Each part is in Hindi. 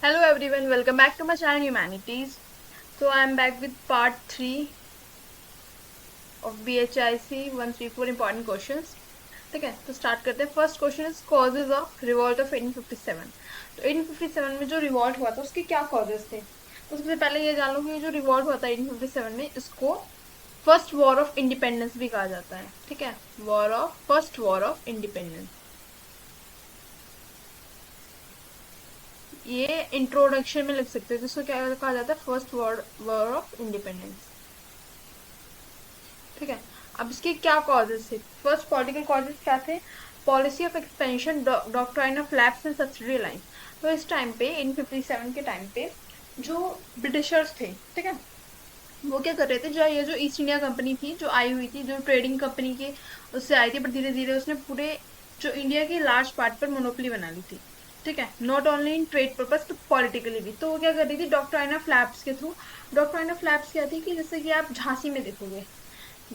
Hello everyone, welcome back to my channel Humanities. So I am back with part 3 of BHIC 134 important questions. ठीक है, तो स्टार्ट करते हैं. First question is causes of revolt of 1857. तो 1857 में जो रिवॉल्ट हुआ था उसके क्या कॉजेज थे. तो सबसे पहले ये जान लो कि जो रिवॉल्ट हुआ था 1857 में, इसको फर्स्ट वॉर ऑफ इंडिपेंडेंस भी कहा जाता है. ठीक है, फर्स्ट वॉर ऑफ इंडिपेंडेंस. ये इंट्रोडक्शन में लिख सकते हैं, जिसको क्या कहा जाता है, फर्स्ट वॉर ऑफ इंडिपेंडेंस. ठीक है, अब इसके क्या कॉजेज थे. फर्स्ट पॉलिटिकल कॉजेज क्या थे. Policy of expansion, doctrine of lapse and subsidy line. तो इस टाइम पे 1857 के टाइम पे जो ब्रिटिशर्स थे, ठीक है, वो क्या कर रहे थे, जो ये जो ईस्ट इंडिया कंपनी थी जो आई हुई थी, जो ट्रेडिंग कंपनी के उससे आई थी, पर धीरे धीरे उसने पूरे जो इंडिया के लार्ज पार्ट पर मोनोपोली बना ली थी. ठीक है, not only in trade purpose तो पॉलिटिकली भी. तो वो क्या कर रही थी, डॉक्ट्राइन ऑफ लैप्स के थ्रू. डॉक्ट्राइन ऑफ लैप्स क्या थी कि जैसे कि आप झांसी में देखोगे,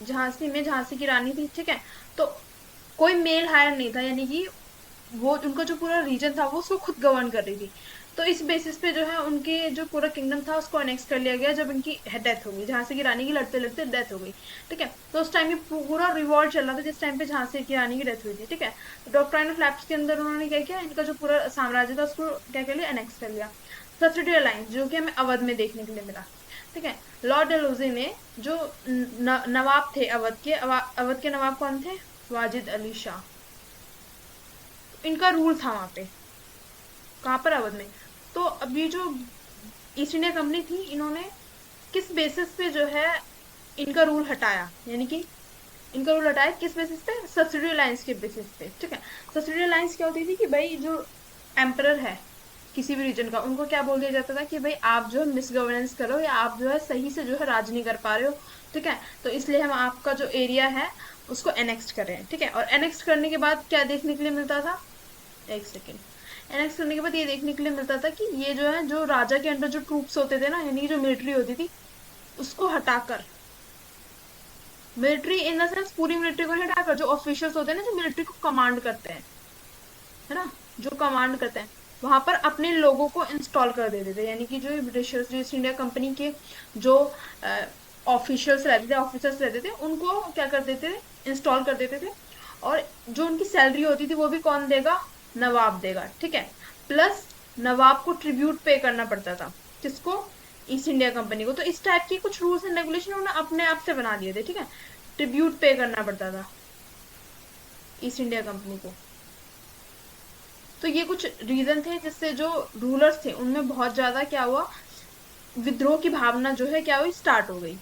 झांसी में झांसी की रानी थी. ठीक है, तो कोई मेल हायर नहीं था, यानी कि वो उनका जो पूरा रीजन था वो उसको खुद गवर्न कर रही थी. तो इस बेसिस पे जो है उनके जो पूरा किंगडम था उसको अनेक्स कर लिया गया जब इनकी डेथ हो गई, झांसी की रानी की लड़ते लड़ते डेथ हो गई. ठीक है, तो उस टाइम पे पूरा रिवॉल्ट चल रहा था जिस टाइम पे झांसी की रानी की डेथ हुई थी. ठीक है, तो डॉक्ट्राइन ऑफ लैप्स के अंदर उन्होंने क्या किया, इनका जो पूरा साम्राज्य था उसको क्या कर लिया, अनेक्स कर लिया. सब्सिडी अलायंस जो कि हमें अवध में देखने के लिए मिला. ठीक है, लॉर्ड डलहौजी ने जो नवाब थे अवध के, अवध के नवाब कौन थे, वाजिद अली शाह. इनका रूल था वहां पे, कहाँ पर, अवध में. तो अभी जो ईस्ट इंडिया कंपनी थी, इन्होंने किस बेसिस पे जो है इनका रूल हटाया, यानी कि इनका रूल हटाया किस बेसिस पे, सब्सिडी अलायंस के बेसिस पे. ठीक है, सब्सिडी अलायंस क्या होती थी कि भाई जो एम्परर है किसी भी रीजन का, उनको क्या बोल दिया जाता था कि भाई आप जो है मिस गवर्नेंस करो, या आप जो है सही से जो है राज नहीं कर पा रहे हो. ठीक है, तो इसलिए हम आपका जो एरिया है उसको एनेक्स कर रहे हैं. ठीक है, और एनेक्स करने के बाद क्या देखने के लिए मिलता था, एक सेकेंड, एनेक्स करने के बाद ये देखने के लिए मिलता था कि ये जो है जो राजा के अंडर जो ट्रूप्स होते थे ना, यानी कि जो मिलिट्री होती थी, उसको हटाकर, मिलिट्री इन द सेंस पूरी मिलिट्री को हटाकर जो ऑफिशियल्स होते हैं ना, जो मिलिट्री को कमांड करते हैं, है ना, जो कमांड करते हैं, वहां पर अपने लोगों को इंस्टॉल कर देते थे. यानी कि जो ब्रिटिशर्स, जो ईस्ट इंडिया कंपनी के जो ऑफिशियल्स रहते थे, ऑफिसर्स रहते थे, उनको क्या कर देते थे, इंस्टॉल कर देते थे. और जो उनकी सैलरी होती थी वो भी कौन देगा, नवाब देगा. ठीक है, प्लस नवाब को ट्रिब्यूट पे करना पड़ता था. किसको, ईस्ट इंडिया कंपनी को. तो इस टाइप की कुछ रूल्स एंड रेगुलेशन उन्होंने अपने आप से बना दिए थे. ठीक है, ट्रिब्यूट पे करना पड़ता था ईस्ट इंडिया कंपनी को. तो ये कुछ रीजन थे जिससे जो रूलर्स थे उनमें बहुत ज्यादा क्या हुआ, विद्रोह की भावना जो है क्या हुई, स्टार्ट हो गई.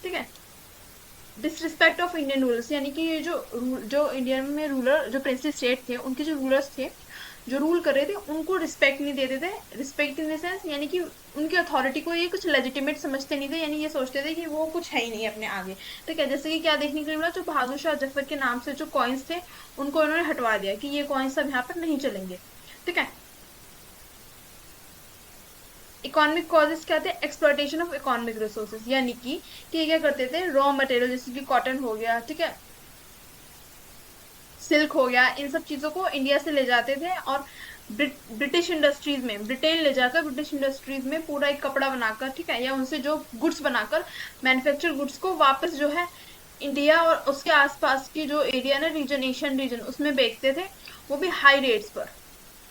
ठीक है, डिसरिस्पेक्ट ऑफ इंडियन रूलर्स, यानी कि ये जो इंडिया में रूलर, जो प्रिंसली स्टेट थे, उनके जो रूलर्स थे जो रूल कर रहे थे, उनको रिस्पेक्ट नहीं देते थे. रिस्पेक्ट इन द सेंस यानी कि उनकी अथॉरिटी को ये कुछ लेजिटिमेट समझते नहीं थे, यानी ये सोचते थे कि वो कुछ है ही नहीं अपने आगे. ठीक है, जैसे कि क्या देखने के लिए मिला, जो बहादुर शाह जफर के नाम से जो कॉइन्स थे उनको इन्होंने हटवा दिया कि ये कॉइन्स अब यहाँ पर नहीं चलेंगे. ठीक है, इकोनॉमिक कॉजेस क्या थे, एक्सप्लॉयटेशन ऑफ इकोनॉमिक रिसोर्सेज, यानी कि ये क्या करते थे, रॉ मटेरियल जैसे कि कॉटन हो गया, ठीक है, सिल्क हो गया, इन सब चीजों को इंडिया से ले जाते थे और ब्रिटिश इंडस्ट्रीज में, ब्रिटेन ले जाकर ब्रिटिश इंडस्ट्रीज में पूरा एक कपड़ा बनाकर, ठीक है, या उनसे जो गुड्स बनाकर, मैन्युफैक्चर गुड्स को वापस जो है इंडिया और उसके आसपास की जो एरिया ना, रीजन, एशियन रीजन, उसमें बेचते थे, वो भी हाई रेट्स पर.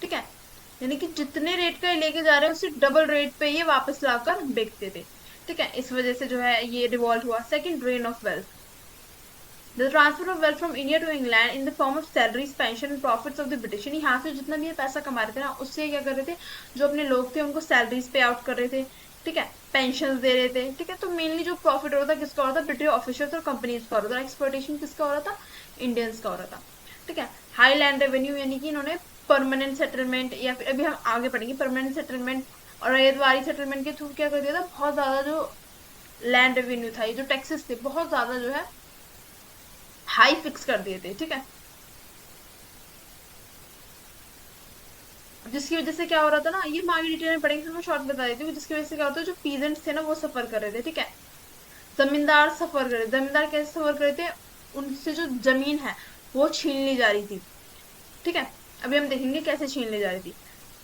ठीक है, यानी कि जितने रेट का लेके जा रहे हैं उससे डबल रेट पे ये वापस लाकर बेचते थे. ठीक है, इस वजह से जो है ये रिवॉल्ट हुआ. Second, drain of wealth, the transfer of wealth from India to England in the form of salaries, pension and profits of the British. यहाँ से जितना भी ये पैसा कमा रहे थे ना, उससे क्या कर रहे थे, जो अपने लोग थे उनको सैलरीज पे आउट कर रहे थे. ठीक है, पेंशन दे रहे थे. ठीक है, तो मेनली जो प्रॉफिट हो रहा था किसका हो रहा था, ब्रिटिश ऑफिसर्स और कंपनीज का हो रहा था. एक्सप्लॉयटेशन किसका हो रहा था, इंडियंस का हो रहा था. ठीक है, हाई लैंड रेवेन्यू, यानी कि इन्होंने परमानेंट सेटलमेंट, या फिर अभी हम आगे पढ़ेंगे, परमानेंट सेटलमेंट और रैयतवाड़ी सेटलमेंट के थ्रू क्या कर दिया था, बहुत ज्यादा जो लैंड रेवेन्यू था, ये जो टैक्सेस थे बहुत ज्यादा जो है हाई फिक्स कर दिए थे. ठीक है, जिसकी वजह से क्या हो रहा था ना, ये हम आगे डिटेल में पढ़ेंगे, मैं शॉर्ट बता देती हूँ. जिसकी वजह से क्या होता है, जो पीजेंट्स थे ना वो सफर कर रहे थे. ठीक है, जमींदार सफर कर रहे, जमींदार कैसे सफर कर रहे थे, उनसे जो जमीन है वो छीन ली जा रही थी. ठीक है, अभी हम देखेंगे कैसे छीन ली जा रही थी.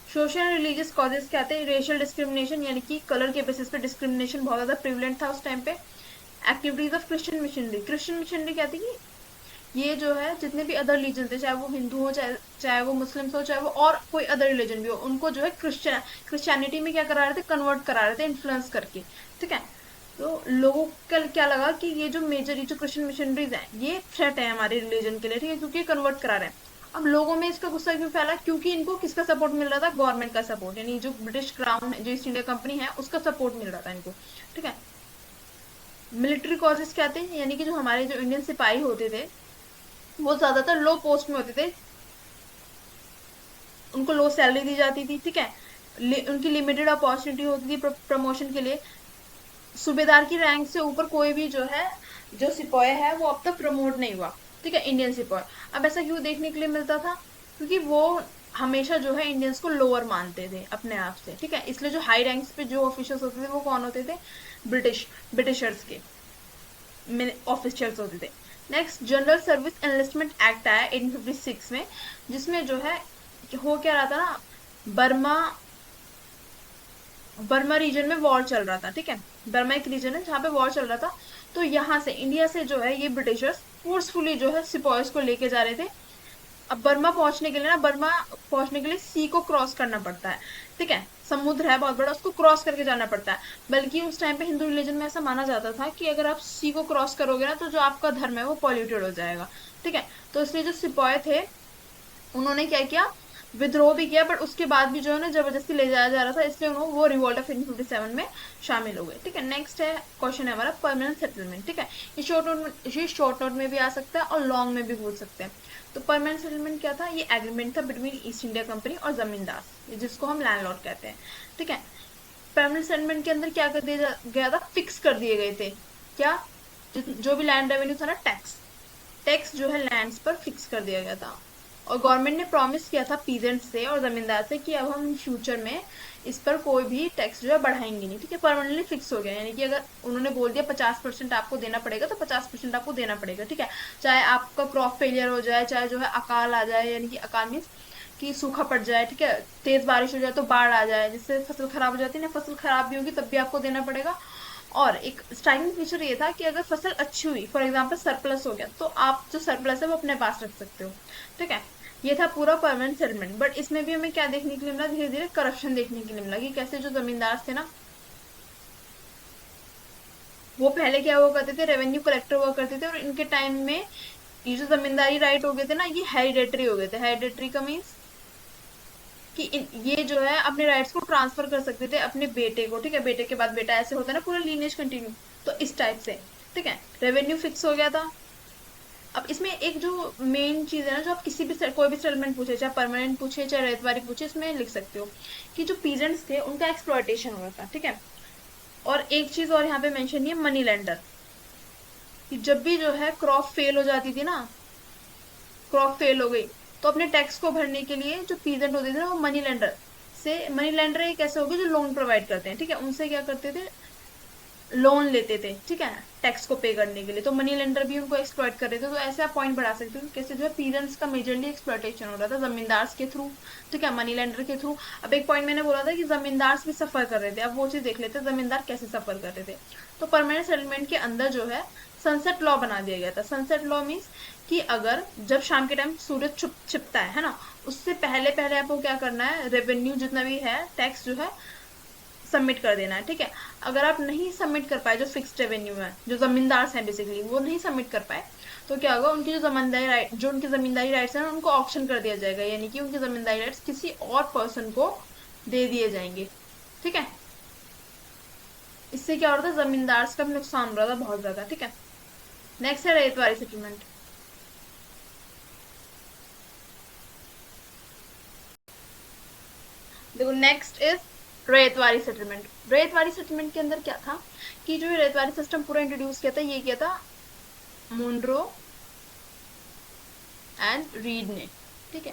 सोशल रिलीजियस कॉजेज क्या थे? रेशियल डिस्क्रिमिनेशन, यानी कि कलर के बेसिस पे डिस्क्रिमिनेशन बहुत ज्यादा प्रिवलेंट था उस टाइम पे। Activities of Christian missionary, Christian missionary क्या थी कि ये जो है जितने भी अदर रिलीजन थे, चाहे वो हिंदू हो, चाहे वो मुस्लिम्स हो, चाहे वो और कोई अदर रिलीजन भी हो, उनको जो है क्रिश्चियनिटी में क्या करा रहे थे, कन्वर्ट करा रहे थे इन्फ्लुएंस करके। ठीक है, तो लोगों का क्या लगा कि ये जो मेजर, ये जो क्रिश्चियन मिशनरीज हैं, ये थ्रेट है हमारे रिलीजन के लिए, ठीक है, क्योंकि कन्वर्ट करा रहे हैं। अब लोगों में इसका गुस्सा क्यों फैला? क्योंकि इनको किसका सपोर्ट मिल रहा था? गवर्नमेंट का सपोर्ट, यानी जो ब्रिटिश क्राउन जो ईस्ट इंडिया कंपनी है उसका सपोर्ट मिल रहा था इनको। ठीक है, मिलिट्री कॉजेज क्या थे? यानी कि जो हमारे जो इंडियन सिपाही होते थे वो ज्यादातर लो पोस्ट में होते थे, उनको लो सैलरी दी जाती थी। ठीक है, उनकी लिमिटेड अपॉर्चुनिटी होती थी प्रमोशन के लिए। सूबेदार की रैंक से ऊपर कोई भी जो है, जो सिपाही है वो अब तक प्रमोट नहीं हुआ। ठीक है, इंडियन सिपाही। अब ऐसा क्यों देखने के लिए मिलता था? क्योंकि वो हमेशा जो है इंडियंस को लोअर मानते थे अपने आप से। ठीक है, इसलिए जो हाई रैंक्स पे जो ऑफिसर्स होते थे वो कौन होते थे? ब्रिटिशर्स के ऑफिशियल्स होते थे। Next, general service enlistment act आया 1856 में, जिसमें जो है हो क्या रहा था ना, बर्मा बर्मा रीजन में वॉर चल रहा था। ठीक है, बर्मा एक रीजन है जहाँ पे वॉर चल रहा था, तो यहाँ से इंडिया से जो है ये ब्रिटिशर्स फोर्सफुली जो है सिपाहीज को लेके जा रहे थे। अब बर्मा पहुंचने के लिए ना, बर्मा पहुंचने के लिए सी को क्रॉस करना पड़ता है। ठीक है, समुद्र है बहुत बड़ा, उसको क्रॉस करके जाना पड़ता है। बल्कि उस टाइम पे हिंदू रिलीजन में ऐसा माना जाता था कि अगर आप सी को क्रॉस करोगे ना, तो जो आपका धर्म है वो पॉल्यूटेड हो जाएगा। ठीक है, तो इसलिए जो सिपाही थे उन्होंने क्या किया, विद्रोह भी किया, बट उसके बाद भी जो है ना जबरदस्ती ले जाया जा रहा था, इसलिए उन्होंने वो रिवॉल्ट ऑफ 1857 में शामिल हो गए। ठीक है, नेक्स्ट है क्वेश्चन है हमारा परमानेंट सेटलमेंट। ठीक है, ये शॉर्ट नोट में भी आ सकता है और लॉन्ग में भी पूछ सकते हैं। तो परमानेंट सेटलमेंट क्या था? ये एग्रीमेंट था बिटवीन ईस्ट इंडिया कंपनी और जमींदार, जिसको हम लैंडलॉर्ड कहते हैं। ठीक है, परमानेंट सेटलमेंट के अंदर क्या कर दिया गया था? फिक्स कर दिए गए थे क्या? जो भी लैंड रेवेन्यू था ना, टैक्स टैक्स जो है लैंड्स पर फिक्स कर दिया गया था। और गवर्नमेंट ने प्रॉमिस किया था पीजेंट से और जमींदार से कि अब हम फ्यूचर में इस पर कोई भी टैक्स जो है बढ़ाएंगे नहीं। ठीक है, परमानेंटली फिक्स हो गया, यानी कि अगर उन्होंने बोल दिया 50% आपको देना पड़ेगा, तो 50% आपको देना पड़ेगा। ठीक है, चाहे आपका क्रॉप फेलियर हो जाए, चाहे जो है अकाल आ जाए, यानी कि अकाल मीन्स कि सूखा पड़ जाए। ठीक है, तेज बारिश हो जाए तो बाढ़ आ जाए, जिससे फसल खराब हो जाती है ना, फसल खराब भी होगी तब भी आपको देना पड़ेगा। और एक स्ट्राइकिंग फीचर ये था कि अगर फसल अच्छी हुई, फॉर एग्जाम्पल सरप्लस हो गया, तो आप जो सरप्लस है वो अपने पास रख सकते हो। ठीक है, ये था पूरा परमानेंट सेटलमेंट। बट इसमें भी हमें क्या देखने के लिए मिला? धीरे धीरे करप्शन देखने के लिए मिला, कि कैसे जो जमींदार थे ना, वो पहले क्या हुआ करते थे, रेवेन्यू कलेक्टर हुआ करते थे, और इनके टाइम में ये जो जमींदारी राइट हो गए थे ना, ये हेरिडेटरी हो गए थे। हेरिडेटरी का मीन्स कि ये जो है अपने राइट्स को ट्रांसफर कर सकते थे अपने बेटे को। ठीक है, बेटे के बाद बेटा, ऐसे होता है ना, पूरा लीनेज कंटिन्यू, तो इस टाइप से। ठीक है, रेवेन्यू फिक्स हो गया था। अब इसमें एक जो मेन चीज है ना, जो आप किसी भी कोई भी सेटलमेंट पूछे, चाहे परमानेंट पूछे चाहे रेतवारी पूछे, इसमें लिख सकते हो कि जो पीजेंट्स थे उनका एक्सप्लॉयटेशन हो रहा था। ठीक है, और एक चीज और यहाँ पे मेंशन है, मनी लेंडर, कि जब भी जो है क्रॉप फेल हो जाती थी ना, क्रॉप फेल हो गई, तो अपने टैक्स को भरने के लिए जो पीजेंट होते थे ना, वो मनी लेंडर एक ऐसे हो गए जो लोन प्रोवाइड करते हैं। ठीक है, उनसे क्या करते थे, लोन लेते थे। ठीक है, टैक्स को पे करने के लिए, तो मनी लेंडर भी उनको एक्सप्लॉइट कर रहे थे। तो ऐसे आप पॉइंट बढ़ा सकते हो कि कैसे जो है पीरेंट्स का मेजरली एक्सप्लॉइटेशन हो रहा था जमींदार के थ्रू। ठीक है, मनी लेंडर के थ्रू। अब एक पॉइंट मैंने बोला था कि जमींदार भी सफर कर रहे थे, अब वो चीज देख लेते हैं जमींदार कैसे सफर कर रहे थे। तो परमानेंट सेटलमेंट के अंदर जो है सनसेट लॉ बना दिया गया था। सनसेट लॉ मीन्स कि अगर जब शाम के टाइम सूरज छिपता है ना, उससे पहले पहले आपको क्या करना है, रेवेन्यू जितना भी है टैक्स जो है सबमिट कर देना है। ठीक है, अगर आप नहीं सबमिट कर पाए, जो फिक्स्ड रेवेन्यू है, जो जमींदार हैं बेसिकली, वो नहीं सबमिट कर पाए, तो क्या होगा, उनकी जो जमींदारी राइट्स हैं उनको ऑप्शन कर दिया जाएगा, यानी कि उनकी जमींदारी राइट्स किसी और पर्सन को दे दिए जाएंगे। ठीक है, इससे क्या हो रहा था, जमींदार का भी नुकसान हो रहा था बहुत ज्यादा। ठीक है, नेक्स्ट है रेतवारी सेटलमेंट। देखो, next is ryotwari settlement. Ryotwari settlement के अंदर क्या था कि जो रेतवारी सिस्टम पूरा इंट्रोड्यूस किया था, ये किया था मुनरो एंड रीड ने। ठीक है,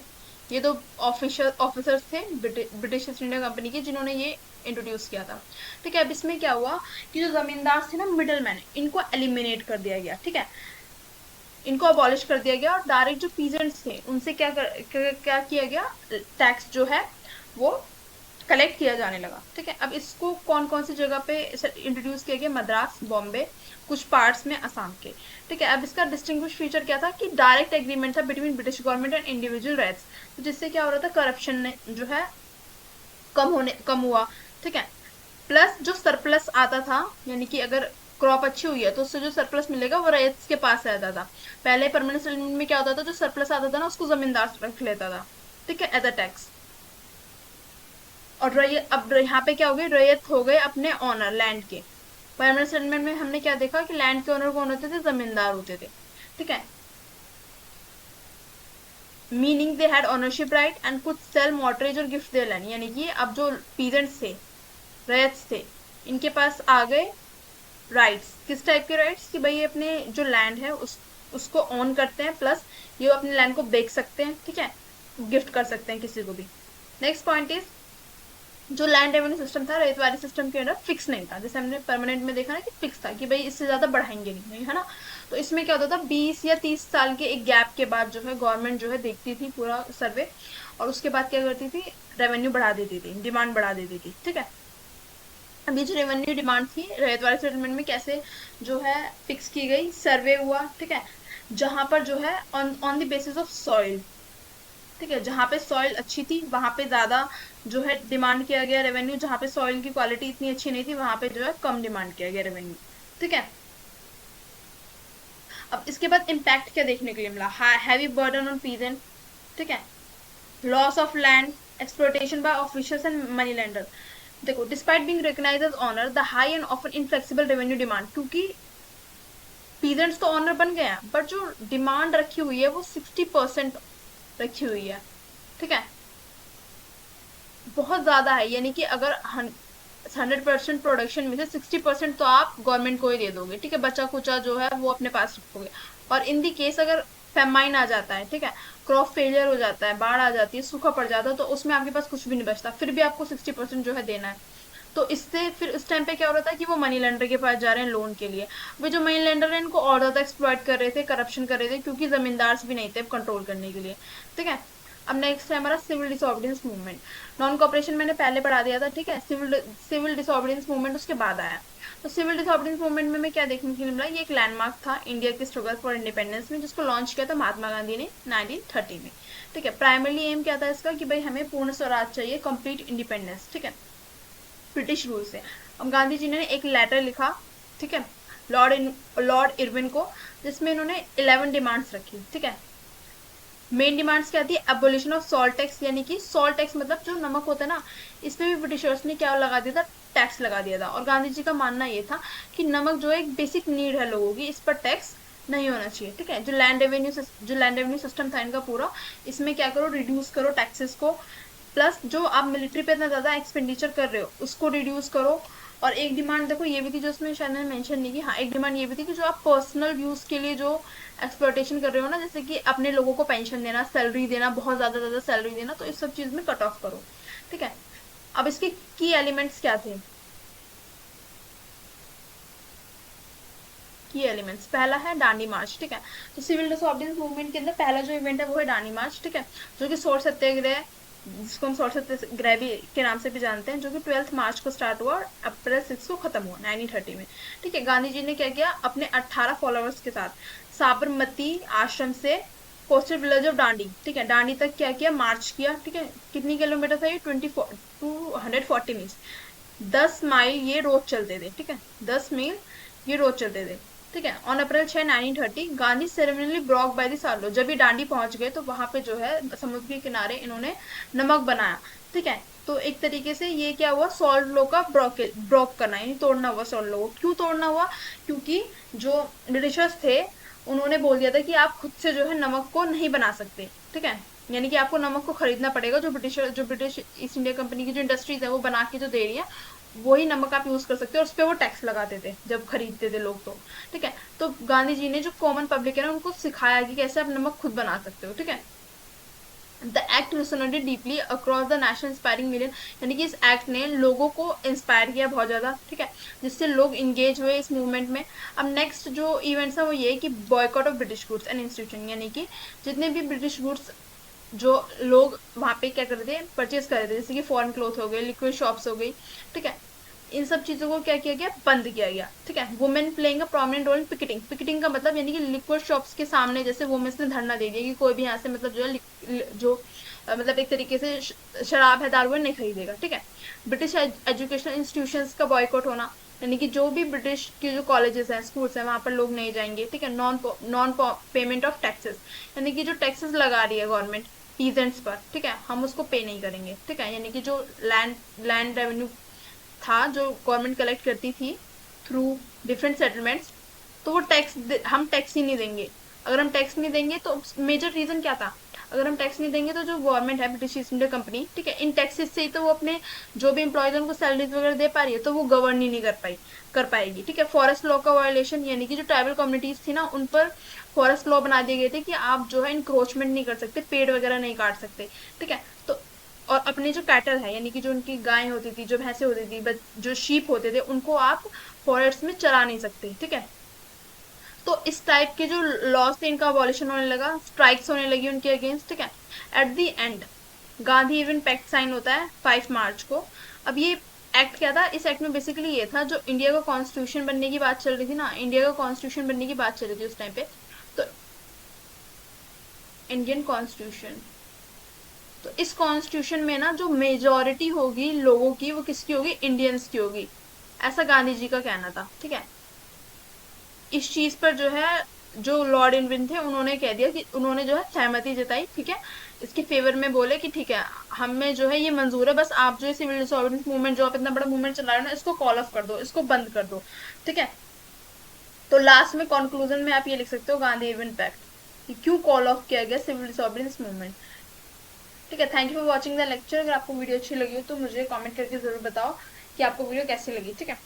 ये दो ऑफिसर्स थे ब्रिटिश ईस्ट इंडिया कंपनी के, जिन्होंने ये इंट्रोड्यूस किया था। ठीक है, अब इसमें क्या हुआ कि जो जमींदार थे ना, मिडल मैन, इनको एलिमिनेट कर दिया गया। ठीक है, इनको अबॉलिश कर दिया गया, और डायरेक्ट जो पीजेंट्स थे उनसे क्या किया गया, टैक्स जो है वो कलेक्ट किया जाने लगा। ठीक है, अब इसको कौन कौन सी जगह पे इंट्रोड्यूस किया गया, मद्रास, बॉम्बे, कुछ पार्ट्स में असम के। ठीक है, अब इसका डिस्टिंग्विश फीचर क्या था कि डायरेक्ट एग्रीमेंट था between British government and individual rights, तो जिससे क्या हो रहा था, करप्शन ने जो है कम हुआ। ठीक है, प्लस जो सरप्लस आता था, यानी कि अगर क्रॉप अच्छी हुई है तो उससे जो सरप्लस मिलेगा वो रईयत के पास रहता था। पहले परमानेंट सेटलमेंट में क्या होता था, जो सरप्लस आता था ना उसको जमींदार रख लेता था। ठीक है, एज अ टैक्स। और रैयत, अब यहाँ पे क्या हो गई, रैयत हो गए अपने ऑनर लैंड के। परमानेंट सेटलमेंट में हमने क्या देखा कि लैंड के ओनर कौन होते थे, जमींदार होते थे। ठीक है, meaning they had ownership right and कुछ सेल मॉर्टरेज और गिफ्ट देयर लैंड, यानी कि अब जो पीजेंट्स थे, रैयत थे, इनके पास आ गए राइट्स। किस टाइप के राइट्स, कि भाई अपने जो लैंड है उसको ऑन करते हैं, प्लस ये अपने लैंड को बेच सकते हैं। ठीक है, गिफ्ट कर सकते हैं किसी को भी। नेक्स्ट पॉइंट इज, जो लैंड रेवेन्यू सिस्टम था रैयतवाड़ी सिस्टम के अंदर फिक्स नहीं था, जैसे हमने परमानेंट में देखा ना कि फिक्स था कि भाई इससे ज्यादा बढ़ाएंगे नहीं, है ना। तो इसमें क्या होता था, 20 या 30 साल के एक गैप के बाद जो है गवर्नमेंट जो है देखती थी पूरा सर्वे, और उसके बाद क्या करती थी, रेवेन्यू बढ़ा देती थी, डिमांड बढ़ा देती थी। ठीक है, अभी जो रेवेन्यू डिमांड थी रैयतवाड़ी सेटलमेंट में कैसे जो है फिक्स की गई, सर्वे हुआ। ठीक है, जहां पर जो है on on the basis of soil. ठीक है, जहाँ पे सॉइल अच्छी थी वहां पे ज्यादा जो है डिमांड किया गया रेवेन्यू, जहाँ पे सॉइल की क्वालिटी इतनी अच्छी नहीं थी वहां पे जो है कम डिमांड किया गया रेवेन्यू। ठीक है, अब इसके बाद इम्पैक्ट क्या देखने के लिए मिला, हैवी बर्डन ऑन पीजेंट। ठीक है, loss of land, exploitation by officials and money lender. देखो, despite being recognised as owner, the high and often inflexible revenue demand, क्योंकि पीजेंट्स तो ऑनर बन गए हैं बट जो डिमांड रखी हुई है वो 60% रखी हुई है। ठीक है, बहुत ज्यादा है, यानी कि अगर 100% प्रोडक्शन में से 60% तो आप गवर्नमेंट को ही दे दोगे। ठीक है, बचा कुचा जो है वो अपने पास रखोगे। और इन दी केस अगर फेमाइन आ जाता है, ठीक है, क्रॉप फेलियर हो जाता है, बाढ़ आ जाती है, सूखा पड़ जाता है, तो उसमें आपके पास कुछ भी नहीं बचता, फिर भी आपको 60% जो है देना है। तो इससे फिर उस टाइम पे क्या हो रहा था कि वो मनी लेंडर के पास जा रहे हैं लोन के लिए। वे जो मनी लेंडर है इनको और ज्यादा एक्सप्लॉइट कर रहे थे, करप्शन कर रहे थे, क्योंकि जमींदार भी नहीं थे कंट्रोल करने के लिए। ठीक है, अब नेक्स्ट है हमारा सिविल डिसऑर्डिनेंस मूवमेंट। नॉन कॉपरेशन मैंने पहले पढ़ा दिया था। ठीक है, सिविल डिसऑर्डिनेंस मूवमेंट उसके बाद आया। तो सिविल डिसऑर्डिनेंस मूवमेंट में क्या देखने के लिए मिला, ये एक लैंडमार्क था इंडिया के स्ट्रगल फॉर इंडिपेंडेंस में, जिसको लॉन्च किया था महात्मा गांधी ने 1930 में। ठीक है, प्राइमरली एम क्या था इसका कि भाई हमें पूर्ण स्वराज चाहिए, कंप्लीट इंडिपेंडेंस। ठीक है, ब्रिटिश रूल से। अब गांधी जी ने एक लेटर लिखा, ठीक है, लॉर्ड इरविन को, जिसमें इन्होंने 11 डिमांड्स रखी। ठीक है, मेन डिमांड्स क्या थी, एबोलिशन ऑफ सॉल्ट टैक्स, यानी कि सॉल्ट टैक्स मतलब जो नमक होता है ना, इसमें भी ब्रिटिशर्स ने क्या लगा दिया था, टैक्स लगा दिया था। और गांधी जी का मानना ये था कि नमक जो है एक बेसिक नीड है लोगों की, इस पर टैक्स नहीं होना चाहिए। ठीक है, जो लैंड रेवेन्यू सिस्टम था इनका पूरा, इसमें क्या करो, रिड्यूस करो टैक्सेस को, प्लस जो आप मिलिट्री पे इतना ज्यादा एक्सपेंडिचर कर रहे हो उसको रिड्यूस करो। और एक डिमांड देखो ये भी थी जो उसमें शायद मैंने मेंशन नहीं की, हाँ एक डिमांड ये भी थी कि जो आप पर्सनल यूज के लिए जो एक्सप्लॉयटेशन कर रहे हो ना, जैसे कि अपने लोगों को पेंशन देना, सैलरी देना, बहुत ज्यादा सैलरी देना, तो इस सब चीज में कट ऑफ करो। ठीक है, अब इसके की एलिमेंट्स क्या थे, की एलिमेंट्स पहला है डांडी मार्च। ठीक है, तो सिविल डिसऑर्डिनेंस मूवमेंट के अंदर पहला जो इवेंट है वो है डांडी मार्च। ठीक है, जो कि सोर सत्याग्रह, जिसको हम सोर सत्याग्रह भी के नाम से भी जानते हैं, जो कि 12 मार्च को स्टार्ट हुआ और अप्रैल 6 को खत्म हुआ 1930 में। ठीक है, गांधी जी ने क्या किया, अपने 18 फॉलोअर्स के साथ साबरमती आश्रम से कोस्टल विलेज ऑफ डांडी, ठीक है, डांडी तक क्या किया, मार्च किया। ठीक है, कितनी किलोमीटर था ये, 240 मील्स, 10 माइल ये रोज चलते थे। ठीक है, 10 मील ये रोज चलते थे। ठीक है, on April 6 1930 Gandhi ceremonially broke by the सालो, जब ये डांडी पहुंच गए तो वहां पे जो है समुद्र के किनारे इन्होंने नमक बनाया। ठीक है, तो एक तरीके से ये क्या हुआ, सॉल्ट लो का ब्रॉक करना, यानी तोड़ना हुआ सॉल्ट लो को। क्यों तोड़ना हुआ, क्योंकि जो ब्रिटिशर्स थे उन्होंने बोल दिया था कि आप खुद से जो है नमक को नहीं बना सकते। ठीक है, यानी कि आपको नमक को खरीदना पड़ेगा, जो ब्रिटिश ईस्ट इंडिया कंपनी की जो इंडस्ट्रीज है वो बना के जो दे रही है वही नमक आप यूज कर सकते हो, और उस पर वो टैक्स लगाते थे जब खरीदते थे लोग। तो ठीक है, तो गांधी जी ने जो कॉमन पब्लिक है ना उनको सिखाया कि कैसे आप नमक खुद बना सकते हो। ठीक है, the act resonated deeply across the national inspiring million, यानी कि इस एक्ट ने लोगों को इंस्पायर किया बहुत ज्यादा। ठीक है, जिससे लोग इंगेज हुए इस मूवमेंट में। अब नेक्स्ट जो इवेंट्स है वो ये है कि boycott of British goods and institution, यानी कि जितने भी ब्रिटिश गुड्स जो लोग वहां पे क्या करते थे, परचेज कर रहे थे, जैसे कि फॉरेन क्लोथ हो गए, लिक्विड शॉप्स हो गई, ठीक है, इन सब चीजों को क्या किया गया, बंद किया गया, ठीक है। Women playing a prominent role in picketing, picketing का मतलब यानी कि लिक्विड शॉप्स के सामने जैसे वुमेन्स ने धरना दे दिया कि कोई भी यहाँ से मतलब जो है जो मतलब एक तरीके से शराब है, दारू है, नहीं खरीदेगा, ठीक है। ब्रिटिश एजुकेशनल इंस्टीट्यूशंस का बॉयकॉट होना, यानी कि जो भी ब्रिटिश के जो कॉलेजेस हैं, स्कूल्स हैं, वहां पर लोग नहीं जाएंगे, ठीक है। नॉन पेमेंट ऑफ टैक्सेस, यानी कि जो टैक्सेस लगा रही है गवर्नमेंट पीजेंट्स पर, ठीक है, हम उसको पे नहीं करेंगे, ठीक है। यानी कि जो लैंड रेवेन्यू था जो गवर्नमेंट कलेक्ट करती थी थ्रू डिफरेंट सेटलमेंट्स, तो वो टैक्स हम टैक्स ही नहीं देंगे। अगर हम टैक्स नहीं देंगे तो मेजर रीजन क्या था, अगर हम टैक्स नहीं देंगे तो जो गवर्नमेंट है ब्रिटिश ईस्ट इंडिया कंपनी, ठीक है, इन टैक्सेस से ही तो वो अपने जो भी एम्प्लॉयज उनको सैलरीज वगैरह दे पा रही है, तो वो गवर्न ही नहीं कर पाएगी, ठीक है। फॉरेस्ट लॉ का वायोलेशन, यानी कि जो ट्राइबल कम्युनिटीज थी ना, उन पर फॉरेस्ट लॉ बना दिए गए थे कि आप जो है इंक्रोचमेंट नहीं कर सकते, पेड़ वगैरह नहीं काट सकते, ठीक है। तो और अपने जो कैटल है, यानी कि जो उनकी गाय होती थी, जो भैंसे होती थी, जो शीप होते थे, उनको आप फॉरेस्ट में चरा नहीं सकते, ठीक है। तो इस टाइप के जो लॉज थे इनका अबॉलिशन होने लगा, स्ट्राइक्स होने लगी उनके अगेंस्ट, ठीक है। At the end Gandhi Irwin pact sign होता है 5 मार्च को। अब ये एक्ट क्या था, इस एक्ट में बेसिकली ये था, जो इंडिया का कॉन्स्टिट्यूशन बनने की बात चल रही थी ना, इंडिया का कॉन्स्टिट्यूशन बनने की बात चल रही थी उस टाइम पे, तो इंडियन कॉन्स्टिट्यूशन, तो इस कॉन्स्टिट्यूशन में ना जो मेजोरिटी होगी लोगों की, वो किसकी होगी, इंडियंस की होगी, ऐसा गांधी जी का कहना था, ठीक है। इस चीज पर जो है जो लॉर्ड इरविन थे, उन्होंने कह दिया कि उन्होंने जो है सहमति जताई, ठीक है, इसके फेवर में बोले कि ठीक है, हमें जो है ये मंजूर है, बस आप जो है सिविल डिसोबीडियंस मूवमेंट, जो आप इतना बड़ा मूवमेंट चला रहे हो ना, इसको कॉल ऑफ कर दो, इसको बंद कर दो, ठीक है। तो लास्ट में कंक्लूजन में आप ये लिख सकते हो गांधी इरविन पैक्ट, कि क्यों कॉल ऑफ किया गया सिविल डिसोबीडियंस मूवमेंट, ठीक है। Thank you for watching the lecture. अगर आपको वीडियो अच्छी लगी हो तो मुझे कमेंट करके जरूर बताओ कि आपको वीडियो कैसी लगी, ठीक है।